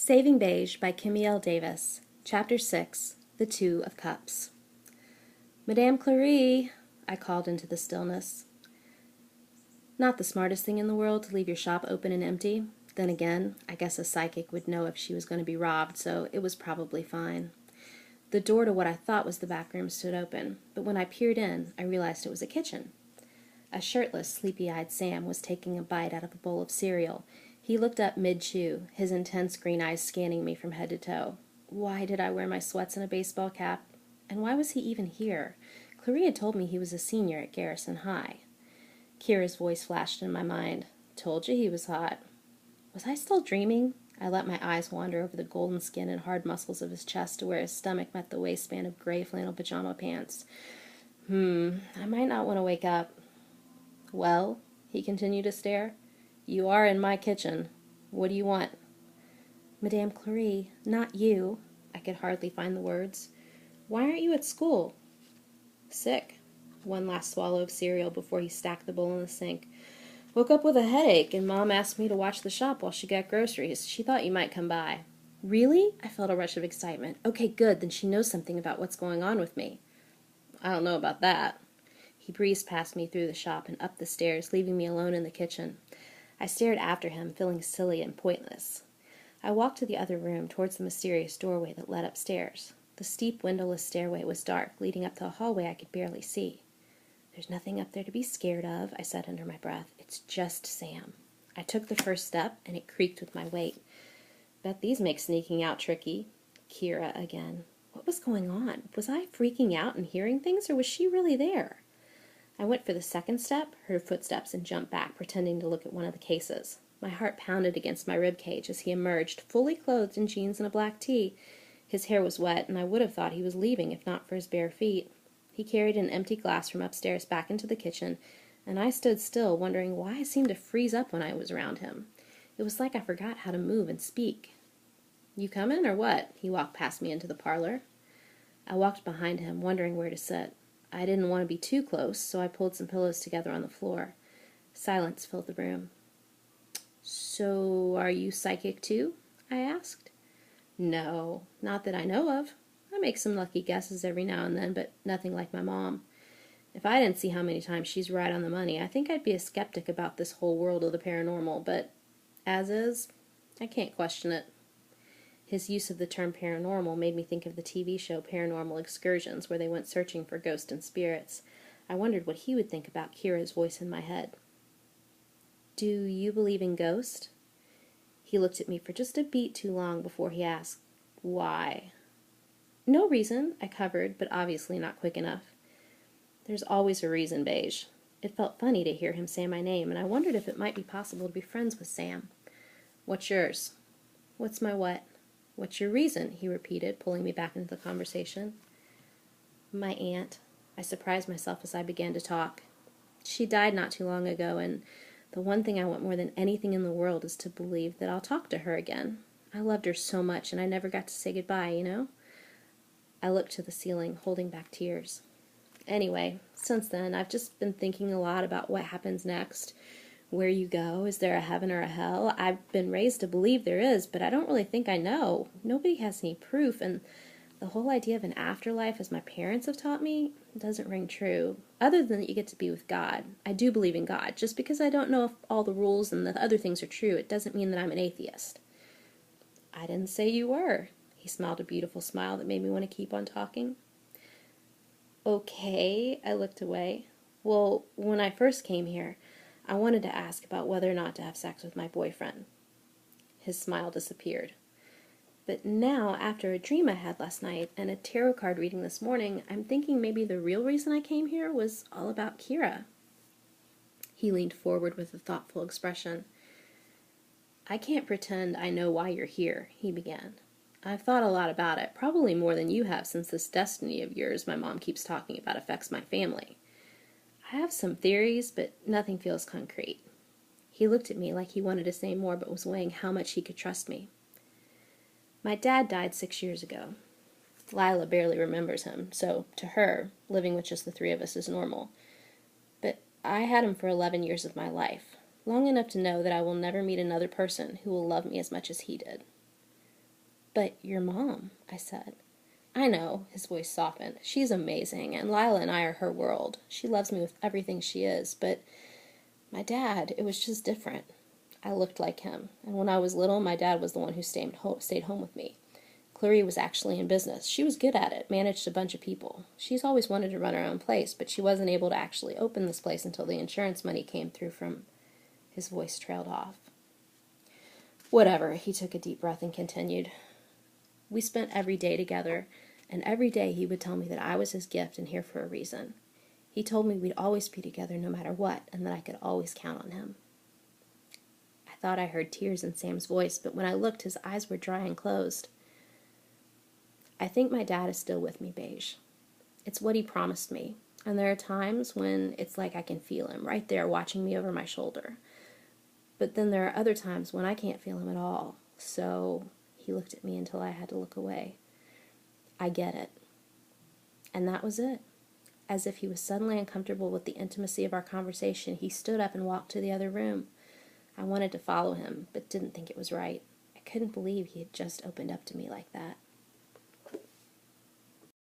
Saving Beige by Kimmy L. Davis. Chapter 6. The Two of Cups. Madame Clary, I called into the stillness. Not the smartest thing in the world to leave your shop open and empty. Then again, I guess a psychic would know if she was going to be robbed, so it was probably fine. The door to what I thought was the back room stood open, but when I peered in, I realized it was a kitchen. A shirtless, sleepy-eyed Sam was taking a bite out of a bowl of cereal. He looked up mid-chew, his intense green eyes scanning me from head to toe. Why did I wear my sweats and a baseball cap? And why was he even here? Clary had told me he was a senior at Garrison High. Kira's voice flashed in my mind. Told you he was hot. Was I still dreaming? I let my eyes wander over the golden skin and hard muscles of his chest to where his stomach met the waistband of gray flannel pajama pants. I might not want to wake up. Well, he continued to stare. You are in my kitchen. What do you want? Madame Clary, not you. I could hardly find the words. Why aren't you at school? Sick. One last swallow of cereal before he stacked the bowl in the sink. Woke up with a headache, and Mom asked me to watch the shop while she got groceries. She thought you might come by. Really? I felt a rush of excitement. Okay, good, then she knows something about what's going on with me. I don't know about that. He breezed past me through the shop and up the stairs, leaving me alone in the kitchen. I stared after him, feeling silly and pointless. I walked to the other room, towards the mysterious doorway that led upstairs. The steep, windowless stairway was dark, leading up to a hallway I could barely see. There's nothing up there to be scared of, I said under my breath. It's just Sam. I took the first step, and it creaked with my weight. Bet these make sneaking out tricky. Kira again. What was going on? Was I freaking out and hearing things, or was she really there? I went for the second step, heard footsteps, and jumped back, pretending to look at one of the cases. My heart pounded against my rib cage as he emerged, fully clothed in jeans and a black tee. His hair was wet, and I would have thought he was leaving if not for his bare feet. He carried an empty glass from upstairs back into the kitchen, and I stood still, wondering why I seemed to freeze up when I was around him. It was like I forgot how to move and speak. You comin' or what? He walked past me into the parlor. I walked behind him, wondering where to sit. I didn't want to be too close, so I pulled some pillows together on the floor. Silence filled the room. So, are you psychic too? I asked. No, not that I know of. I make some lucky guesses every now and then, but nothing like my mom. If I didn't see how many times she's right on the money, I think I'd be a skeptic about this whole world of the paranormal, but as is, I can't question it. His use of the term paranormal made me think of the TV show Paranormal Excursions, where they went searching for ghosts and spirits. I wondered what he would think about Kira's voice in my head. Do you believe in ghosts? He looked at me for just a beat too long before he asked, Why? No reason, I covered, but obviously not quick enough. There's always a reason, Beige. It felt funny to hear him say my name, and I wondered if it might be possible to be friends with Sam. What's yours? What's my what? What's your reason? He repeated, pulling me back into the conversation. My aunt. I surprised myself as I began to talk. She died not too long ago, and the one thing I want more than anything in the world is to believe that I'll talk to her again. I loved her so much, and I never got to say goodbye, you know? I looked to the ceiling, holding back tears. Anyway, since then, I've just been thinking a lot about what happens next. Where you go, is there a heaven or a hell? I've been raised to believe there is, but I don't really think I know. Nobody has any proof, and the whole idea of an afterlife, as my parents have taught me, doesn't ring true, other than that you get to be with God. I do believe in God. Just because I don't know if all the rules and the other things are true, it doesn't mean that I'm an atheist. I didn't say you were. He smiled a beautiful smile that made me want to keep on talking. Okay, I looked away. Well, when I first came here, I wanted to ask about whether or not to have sex with my boyfriend. His smile disappeared. But now, after a dream I had last night and a tarot card reading this morning, I'm thinking maybe the real reason I came here was all about Kira. He leaned forward with a thoughtful expression. I can't pretend I know why you're here, he began. I've thought a lot about it, probably more than you have since this destiny of yours my mom keeps talking about affects my family. I have some theories, but nothing feels concrete. He looked at me like he wanted to say more, but was weighing how much he could trust me. My dad died 6 years ago. Lila barely remembers him, so to her, living with just the three of us is normal. But I had him for 11 years of my life, long enough to know that I will never meet another person who will love me as much as he did. But your mom, I said. I know, his voice softened. She's amazing, and Lila and I are her world. She loves me with everything she is, but my dad, it was just different. I looked like him, and when I was little, my dad was the one who stayed home with me. Clarie was actually in business. She was good at it, managed a bunch of people. She's always wanted to run her own place, but she wasn't able to actually open this place until the insurance money came through from... His voice trailed off. Whatever, he took a deep breath and continued. We spent every day together, and every day he would tell me that I was his gift and here for a reason. He told me we'd always be together no matter what, and that I could always count on him. I thought I heard tears in Sam's voice, but when I looked, his eyes were dry and closed. I think my dad is still with me, Beige. It's what he promised me, and there are times when it's like I can feel him right there watching me over my shoulder. But then there are other times when I can't feel him at all, so he looked at me until I had to look away. I get it. And that was it. As if he was suddenly uncomfortable with the intimacy of our conversation, he stood up and walked to the other room. I wanted to follow him, but didn't think it was right. I couldn't believe he had just opened up to me like that.